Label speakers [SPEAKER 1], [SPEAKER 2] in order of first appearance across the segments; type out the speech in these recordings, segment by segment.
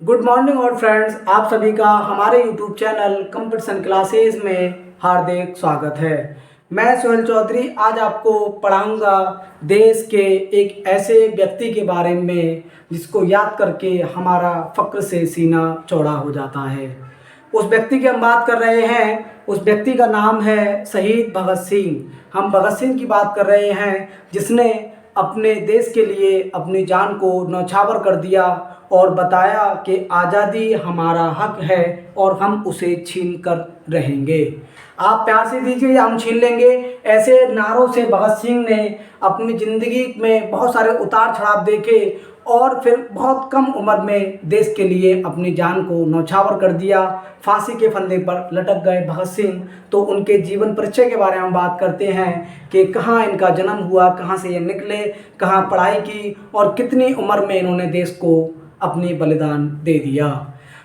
[SPEAKER 1] Good morning और friends, आप सभी का हमारे यूट्यूब चैनल कंपटीशन क्लासेस में हार्दिक स्वागत है। मैं सोहेल चौधरी आज आपको पढ़ाऊंगा देश के एक ऐसे व्यक्ति के बारे में जिसको याद करके हमारा फक्र से सीना चौड़ा हो जाता है। उस व्यक्ति की हम बात कर रहे हैं, उस व्यक्ति का नाम है शहीद भगत सिंह। हम भगत सिंह की बात कर रहे हैं जिसने अपने देश के लिए अपनी जान को न्यौछावर कर दिया और बताया कि आज़ादी हमारा हक है और हम उसे छीन कर रहेंगे। आप प्यार से दीजिए, हम छीन लेंगे। ऐसे नारों से भगत सिंह ने अपनी ज़िंदगी में बहुत सारे उतार चढ़ाव देखे और फिर बहुत कम उम्र में देश के लिए अपनी जान को न्यौछावर कर दिया। फांसी के फंदे पर लटक गए भगत सिंह। तो उनके जीवन परिचय के बारे में बात करते हैं कि कहाँ इनका जन्म हुआ, कहाँ से ये निकले, कहाँ पढ़ाई की और कितनी उम्र में इन्होंने देश को अपनी बलिदान दे दिया।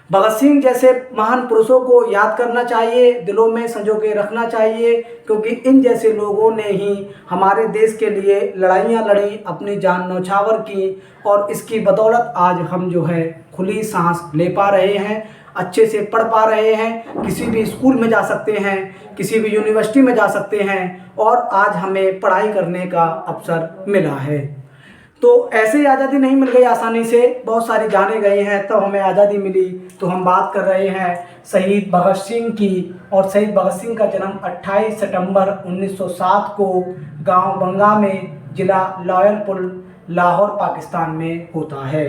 [SPEAKER 1] भगत सिंह जैसे महान पुरुषों को याद करना चाहिए, दिलों में संजो के रखना चाहिए, क्योंकि इन जैसे लोगों ने ही हमारे देश के लिए लड़ाइयाँ लड़ी, अपनी जान न्यौछावर की और इसकी बदौलत आज हम जो है खुली सांस ले पा रहे हैं, अच्छे से पढ़ पा रहे हैं, किसी भी स्कूल में जा सकते हैं, किसी भी यूनिवर्सिटी में जा सकते हैं और आज हमें पढ़ाई करने का अवसर मिला है। तो ऐसे ही आज़ादी नहीं मिल गई आसानी से, बहुत सारी जाने गए हैं तब हमें आज़ादी मिली। तो हम बात कर रहे हैं शहीद भगत सिंह की। और शहीद भगत सिंह का जन्म 28 सितंबर 1907 को गांव बंगा में ज़िला लायलपुर लाहौर पाकिस्तान में होता है।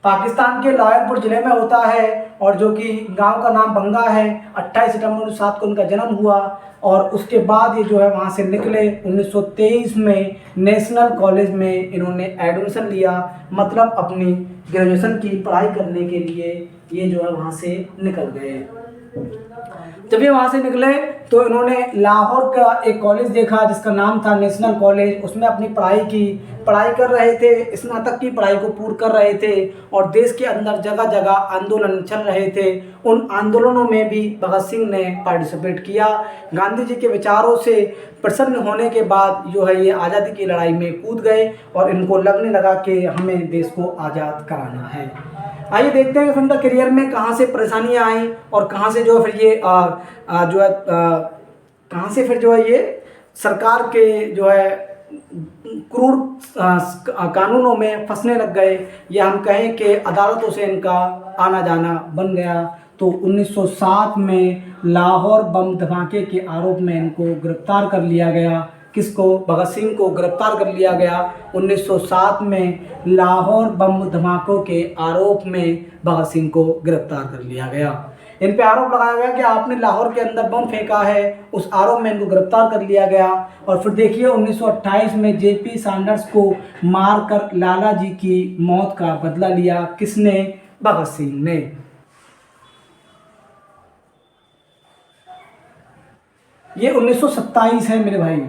[SPEAKER 1] पाकिस्तान के लायलपुर ज़िले में होता है और जो कि गांव का नाम बंगा है। 28 सितंबर 1907 को उनका जन्म हुआ और उसके बाद ये जो है वहाँ से निकले। 1923 में नेशनल कॉलेज में इन्होंने एडमिशन लिया, मतलब अपनी ग्रेजुएशन की पढ़ाई करने के लिए ये जो है वहाँ से निकल गए। जब ये वहाँ से निकले तो इन्होंने लाहौर का एक कॉलेज देखा जिसका नाम था नेशनल कॉलेज। उसमें अपनी पढ़ाई कर रहे थे, स्नातक की पढ़ाई को पूर्ण कर रहे थे और देश के अंदर जगह जगह आंदोलन चल रहे थे। उन आंदोलनों में भी भगत सिंह ने पार्टिसिपेट किया। गांधी जी के विचारों से प्रसन्न होने के बाद जो है ये आज़ादी की लड़ाई में कूद गए और इनको लगने लगा कि हमें देश को आज़ाद कराना है। आइए देखते हैं कि उनका करियर में कहाँ से परेशानियाँ आई और कहाँ से जो फिर ये कहाँ से फिर जो है ये सरकार के जो है क्रूर कानूनों में फंसने लग गए, या हम कहें कि अदालतों से इनका आना जाना बन गया। तो 1907 में लाहौर बम धमाके के आरोप में इनको गिरफ्तार कर लिया गया। किसको? भगत सिंह को गिरफ्तार कर लिया गया 1907 में। लाहौर बम धमाकों के आरोप में भगत सिंह को गिरफ्तार कर लिया गया। इन पे आरोप लगाया गया कि आपने लाहौर के अंदर बम फेंका है, उस आरोप में इनको गिरफ्तार कर लिया गया। और फिर देखिए 1928 में जेपी सैंडर्स को मारकर लाला जी की मौत का बदला लिया। किसने? भगत सिंह ने। ये 1927 है मेरे भाई,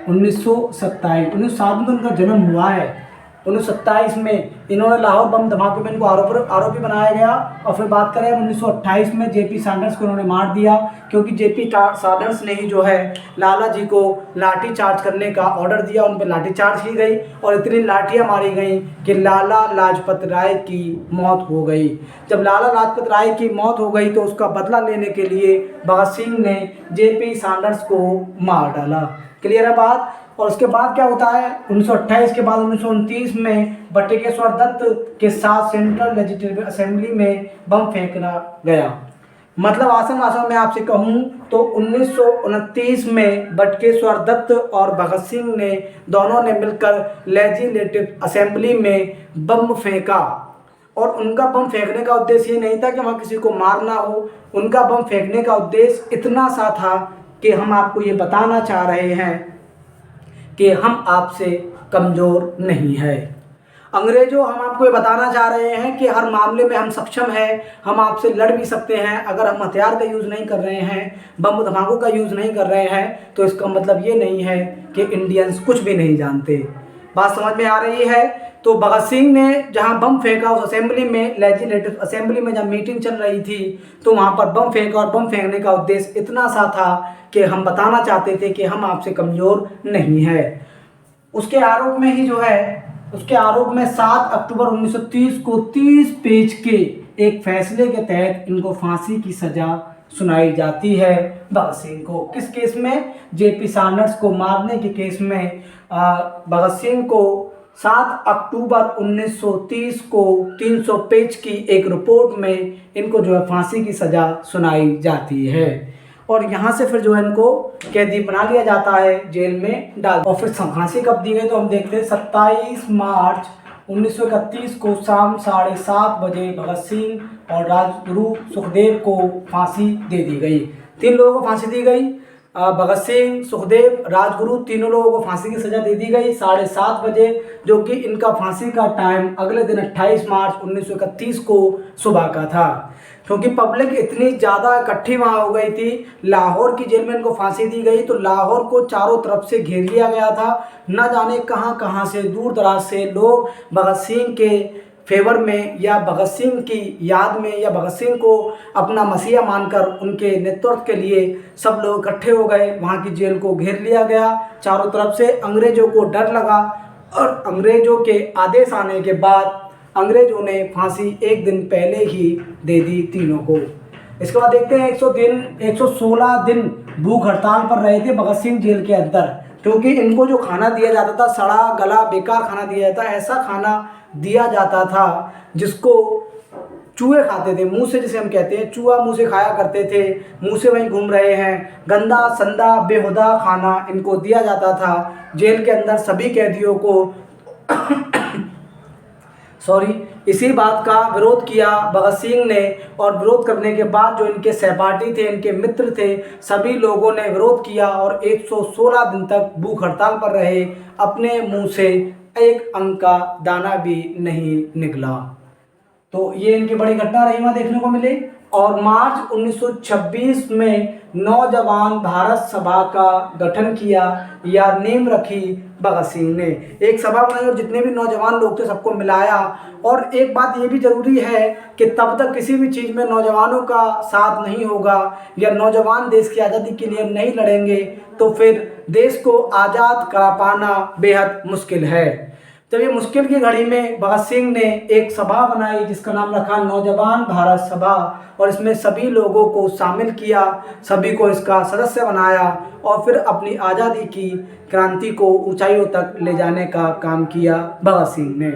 [SPEAKER 1] 1927 1907 में तो उनका जन्म हुआ है। 1927 में इन्होंने लाहौर बम धमाके में इनको आरोपी बनाया गया। और फिर बात करें 1928 में जेपी सैंडर्स को इन्होंने मार दिया, क्योंकि जेपी सैंडर्स ने ही जो है लाला जी को लाठी चार्ज करने का ऑर्डर दिया। उन पर लाठी चार्ज की गई और इतनी लाठियाँ मारी गई कि लाला लाजपत राय की मौत हो गई। जब लाला लाजपत राय की मौत हो गई तो उसका बदला लेने के लिए भगत सिंह ने जेपी सैंडर्स को मार डाला। क्लियर है बात? और उसके बाद क्या होता है? 1928 के बाद 1929 में बटुकेश्वर दत्त के साथ सेंट्रल लेजिस्लेटिव असेंबली में बम फेंका गया। मतलब आसन में आपसे कहूँ तो 1929 में बटुकेश्वर दत्त और भगत सिंह ने दोनों ने मिलकर लेजिस्लेटिव असेंबली में बम फेंका। और उनका बम फेंकने का उद्देश्य ये नहीं था कि वहाँ किसी को मारना हो। उनका बम फेंकने का उद्देश्य इतना सा था कि हम आपको ये बताना चाह रहे हैं कि हम आपसे कमज़ोर नहीं है। अंग्रेजों, हम आपको ये बताना चाह रहे हैं कि हर मामले में हम सक्षम हैं, हम आपसे लड़ भी सकते हैं। अगर हम हथियार का यूज़ नहीं कर रहे हैं, बम धमाकों का यूज़ नहीं कर रहे हैं, तो इसका मतलब ये नहीं है कि इंडियंस कुछ भी नहीं जानते। बात समझ में आ रही है? तो भगत सिंह ने जहां बम फेंका उस असेंबली में, लेजिस्लेटिव असेंबली में जब मीटिंग चल रही थी, तो वहां पर बम फेंका और बम फेंकने का उद्देश्य इतना सा था कि हम बताना चाहते थे कि हम आपसे कमज़ोर नहीं है। उसके आरोप में ही जो है उसके आरोप में 7 अक्टूबर 1930 को 30 पेज के एक फैसले के तहत इनको फांसी की सज़ा सुनाई जाती है भगत सिंह को। किस केस में? जेपी सैंडर्स को मारने के केस में भगत सिंह को 7 अक्टूबर 1930 को 300 पेज की एक रिपोर्ट में इनको जो है फांसी की सज़ा सुनाई जाती है और यहाँ से फिर जो है इनको कैदी बना लिया जाता है, जेल में डाल। और फिर फांसी कब दी गई तो हम देखते हैं 27 मार्च 1931 को शाम 7:30 बजे भगत सिंह और राजगुरु सुखदेव को फांसी दे दी गई। 3 लोगों को फांसी दी गई, भगत सिंह, सुखदेव, राजगुरु, तीनों लोगों को फांसी की सज़ा दे दी गई 7:30 बजे, जो कि इनका फांसी का टाइम अगले दिन 28 मार्च 1931 को सुबह का था। क्योंकि पब्लिक इतनी ज़्यादा इकट्ठी वहाँ हो गई थी, लाहौर की जेल में इनको फांसी दी गई तो लाहौर को चारों तरफ से घेर लिया गया था। न जाने कहाँ कहाँ से दूर दराज से लोग भगत सिंह के फेवर में या भगत सिंह की याद में या भगत सिंह को अपना मसीहा मानकर उनके नेतृत्व के लिए सब लोग इकट्ठे हो गए। वहाँ की जेल को घेर लिया गया चारों तरफ से। अंग्रेज़ों को डर लगा और अंग्रेज़ों के आदेश आने के बाद अंग्रेज़ों ने फांसी एक दिन पहले ही दे दी तीनों को। इसके बाद देखते हैं 116 दिन भूख हड़ताल पर रहे थे भगत सिंह जेल के अंदर, क्योंकि इनको जो खाना दिया जाता था सड़ा गला बेकार खाना दिया जाता, ऐसा खाना दिया जाता था जिसको चूहे खाते थे, मुंह से, जिसे हम कहते हैं चूहा मुंह से खाया करते थे, मुंह से वहीं घूम रहे हैं। गंदा संदा बेहुदा खाना इनको दिया जाता था। जेल के अंदर सभी कैदियों को इसी बात का विरोध किया भगत सिंह ने और विरोध करने के बाद जो इनके सहपाठी थे, इनके मित्र थे, सभी लोगों ने विरोध किया और 116 दिन तक भूख हड़ताल पर रहे। अपने मुंह से एक अंक का दाना भी नहीं निकला। तो ये इनकी बड़ी घटना रही वहाँ देखने को मिली। और मार्च 1926 में नौजवान भारत सभा का गठन किया या नींव रखी भगत सिंह ने। एक सभा बनाई और जितने भी नौजवान लोग थे सबको मिलाया। और एक बात ये भी ज़रूरी है कि तब तक किसी भी चीज़ में नौजवानों का साथ नहीं होगा या नौजवान देश की आज़ादी के लिए नहीं लड़ेंगे तो फिर देश को आज़ाद करा पाना बेहद मुश्किल है। तब ये मुश्किल की घड़ी में भगत सिंह ने एक सभा बनाई जिसका नाम रखा नौजवान भारत सभा और इसमें सभी लोगों को शामिल किया, सभी को इसका सदस्य बनाया और फिर अपनी आज़ादी की क्रांति को ऊंचाइयों तक ले जाने का काम किया भगत सिंह ने।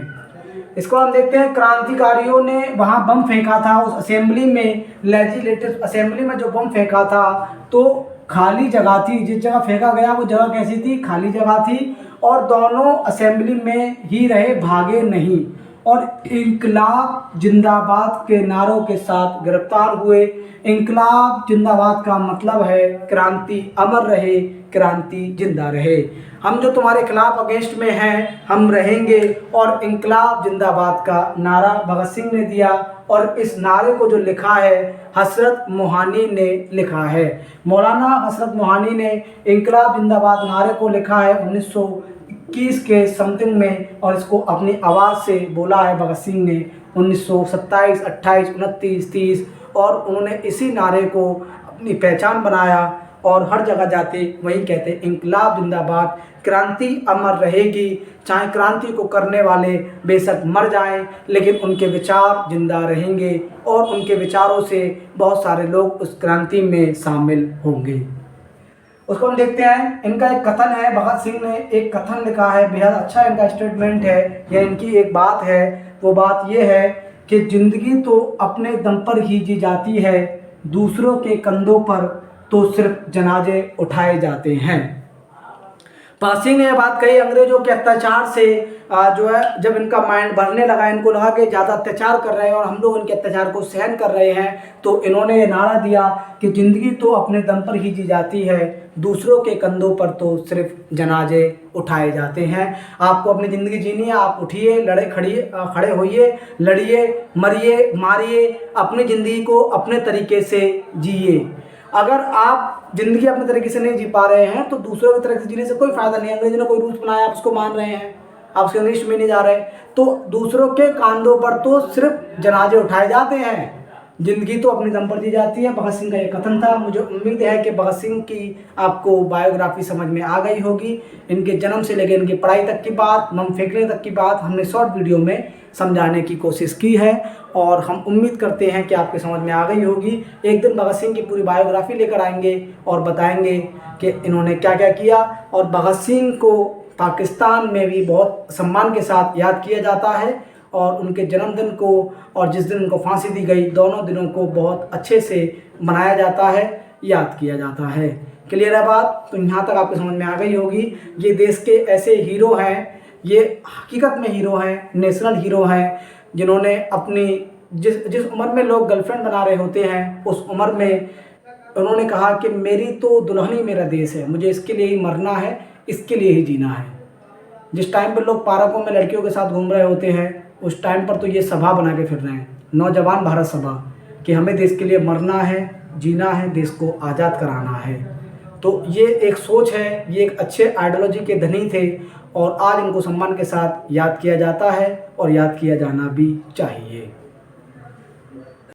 [SPEAKER 1] इसको हम देखते हैं, क्रांतिकारियों ने वहाँ बम फेंका था उस असेंबली में, लेजिस्लेटिव असेंबली में जो बम फेंका था तो खाली जगह थी, जिस जगह फेंका गया वो जगह कैसी थी? खाली जगह थी और दोनों असेंबली में ही रहे, भागे नहीं और इंकलाब जिंदाबाद के नारों के साथ गिरफ्तार हुए। इंकलाब जिंदाबाद का मतलब है क्रांति अमर रहे, क्रांति जिंदा रहे। हम जो तुम्हारे खिलाफ अगेंस्ट में हैं हम रहेंगे और इंकलाब जिंदाबाद का नारा भगत सिंह ने दिया और इस नारे को जो लिखा है हसरत मोहानी ने लिखा है। मौलाना हसरत मोहानी ने इंकलाब जिंदाबाद नारे को लिखा है 1921 के समथिंग में और इसको अपनी आवाज़ से बोला है भगत सिंह ने 1927, 28, 29, 30 और उन्होंने इसी नारे को अपनी पहचान बनाया और हर जगह जाते वही कहते इंकलाब जिंदाबाद, क्रांति अमर रहेगी। चाहे क्रांति को करने वाले बेशक मर जाएं लेकिन उनके विचार जिंदा रहेंगे और उनके विचारों से बहुत सारे लोग उस क्रांति में शामिल होंगे। उसको हम देखते हैं, इनका एक कथन है, भगत सिंह ने एक कथन लिखा है, बेहद अच्छा इनका स्टेटमेंट है या इनकी एक बात है। वो बात ये है कि ज़िंदगी तो अपने दम पर ही जी जाती है, दूसरों के कंधों पर तो सिर्फ जनाजे उठाए जाते हैं। भगत सिंह ने यह बात कही अंग्रेज़ों के अत्याचार से जो है जब इनका माइंड भरने लगा, इनको लगा कि ज़्यादा अत्याचार कर रहे हैं और हम लोग इनके अत्याचार को सहन कर रहे हैं, तो इन्होंने ये नारा दिया कि ज़िंदगी तो अपने दम पर ही जी जाती है, दूसरों के कंधों पर तो सिर्फ जनाजे उठाए जाते हैं। आपको अपनी ज़िंदगी जीनी है, आप उठिए, खड़े होइए, लड़िए, मरिए, मारिए, अपनी ज़िंदगी को अपने तरीके से जिए। अगर आप ज़िंदगी अपने तरीके से नहीं जी पा रहे हैं तो दूसरों की तरह से जीने से कोई फ़ायदा नहीं है। अंग्रेजों ने कोई रूल्स बनाया, आप उसको मान रहे हैं, आप उसके अनिष्ट में नहीं जा रहे, तो दूसरों के कंधों पर तो सिर्फ जनाजे उठाए जाते हैं। जिंदगी तो अपने दम पर जी जाती है, भगत सिंह का ये कथन था। मुझे उम्मीद है कि भगत सिंह की आपको बायोग्राफी समझ में आ गई होगी। इनके जन्म से लेकर इनकी पढ़ाई तक की बात, बम फेंकने तक की बात हमने शॉर्ट वीडियो में समझाने की कोशिश की है और हम उम्मीद करते हैं कि आपके समझ में आ गई होगी। एक दिन भगत सिंह की पूरी बायोग्राफी लेकर आएंगे और बताएंगे कि इन्होंने क्या क्या किया। और भगत सिंह को पाकिस्तान में भी बहुत सम्मान के साथ याद किया जाता है और उनके जन्मदिन को और जिस दिन उनको फांसी दी गई, दोनों दिनों को बहुत अच्छे से मनाया जाता है, याद किया जाता है। क्लियर है बात? तो यहाँ तक आपको समझ में आ गई होगी। ये देश के ऐसे हीरो हैं, ये हकीकत में हीरो हैं, नेशनल हीरो हैं, जिन्होंने अपनी जिस उम्र में लोग गर्लफ्रेंड बना रहे होते हैं उस उम्र में उन्होंने कहा कि मेरी तो दुल्हन ही मेरा देश है, मुझे इसके लिए ही मरना है, इसके लिए ही जीना है। जिस टाइम पर लोग पार्कों में लड़कियों के साथ घूम रहे होते हैं उस टाइम पर तो ये सभा बना के फिर रहे हैं, नौजवान भारत सभा, कि हमें देश के लिए मरना है, जीना है, देश को आज़ाद कराना है। तो ये एक सोच है, ये एक अच्छे आइडियोलॉजी के धनी थे और आज इनको सम्मान के साथ याद किया जाता है और याद किया जाना भी चाहिए।